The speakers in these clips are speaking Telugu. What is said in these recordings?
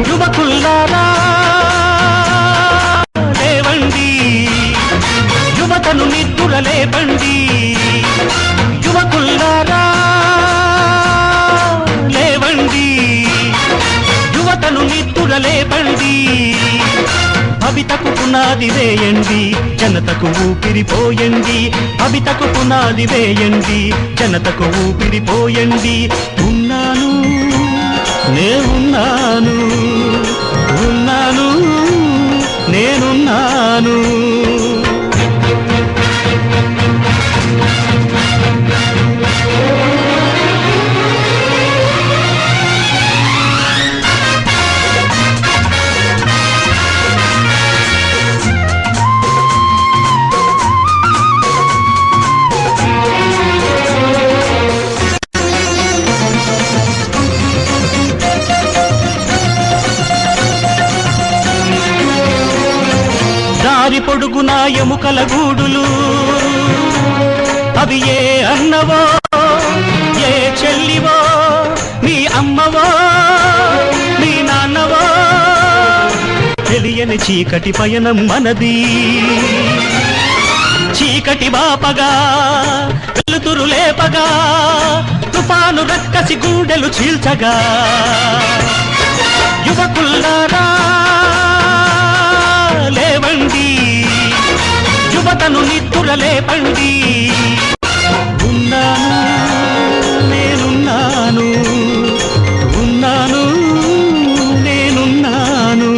యువకుల్లారా లేవండి, యువతను నిద్దురలేపండి. యువకుల్లారా లేవండి, యువతను నిద్దురలేపండి. భవితకు పునాది వేయండి, జనతకు ఊపిరిపోయండి. భవితకు పునాది వేయండి, జనతకు ఊపిరిపోయండి. ఉన్నాను నేనున్నాను, ఉన్నాను నేనున్నాను. దారి పొడుగునా ఎముకల గూడులు, అవి ఏ అన్నవో ఏ చెల్లివో, నీ అమ్మవో నీ నాన్నవో. తెలియని చీకటి పయనం మనది, చీకటి బాపగా వెలుతురు లేపగా, తుఫాను రక్కసి గుండెలు చీల్చగా. యువకుల్లారా లేవండి, యువతను నిద్దురలేపండి. ఉన్నాను నేనున్నాను, ఉన్నాను నేనున్నాను.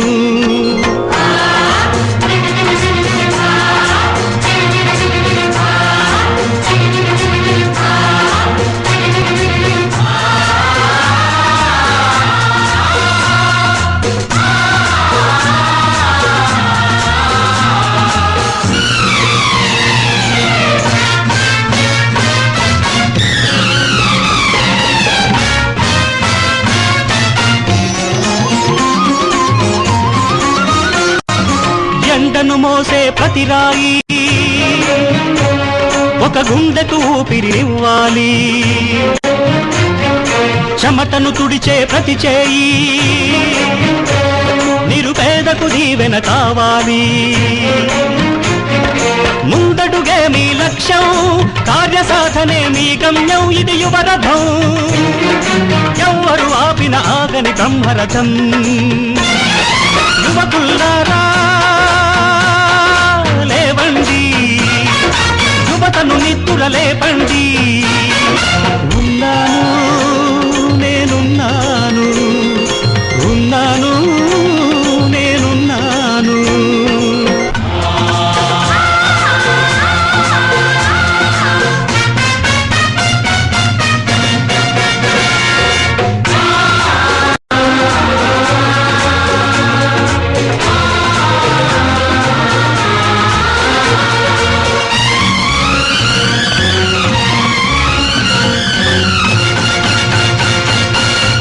ఎండను మోసే ప్రతి రాయి ఒక గుండెకు ఊపిరివ్వాలి. చెమటను తుడిచే ప్రతి చేయి నిరుపేదకు దీవెన కావాలి. ముందడుగే మీ లక్ష్యం, కార్యసాధనే మీ గమ్యం. ఇది యువరథం, ఎవ్వరు ఆపిన ఆగని బ్రహ్మరథం. యువకుల్లారా లేవండి, యువతను నిద్దురలేపండి. ఉన్నాను నేనున్నాను, ఉన్నాను నేనున్నాను.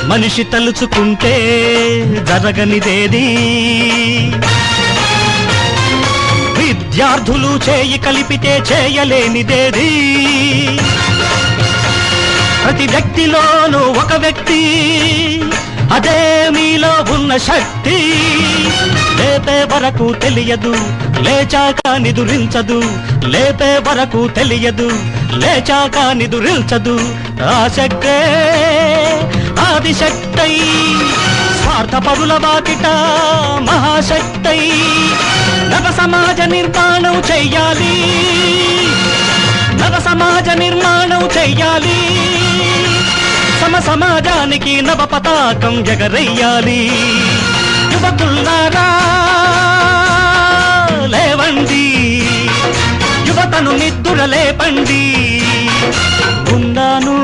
మనిషి తలుచుకుంటే జరగనిదేది, విద్యార్థులు చేయి కలిపితే చేయలేనిదేది. ప్రతి వ్యక్తిలోనూ ఒక వ్యక్తి, అదే మీలో ఉన్న శక్తి. లేపే వరకు తెలియదు, లేచాక నిదురించదు. లేపే వరకు తెలియదు, లేచాక నిదురించదు. ఆ శక్తే ఆదిశక్తై, స్వార్థపరుల వాకిట మహాశక్తై. నవ సమాజ నిర్మాణం చెయ్యాలి, నవ సమాజ నిర్మాణం చెయ్యాలి. సమ సమాజానికి నవ పతాకం ఎగరేయాలి. యువకుల్లారా లేవండి, యువతను నిద్దురలేపండి. ఉన్నాను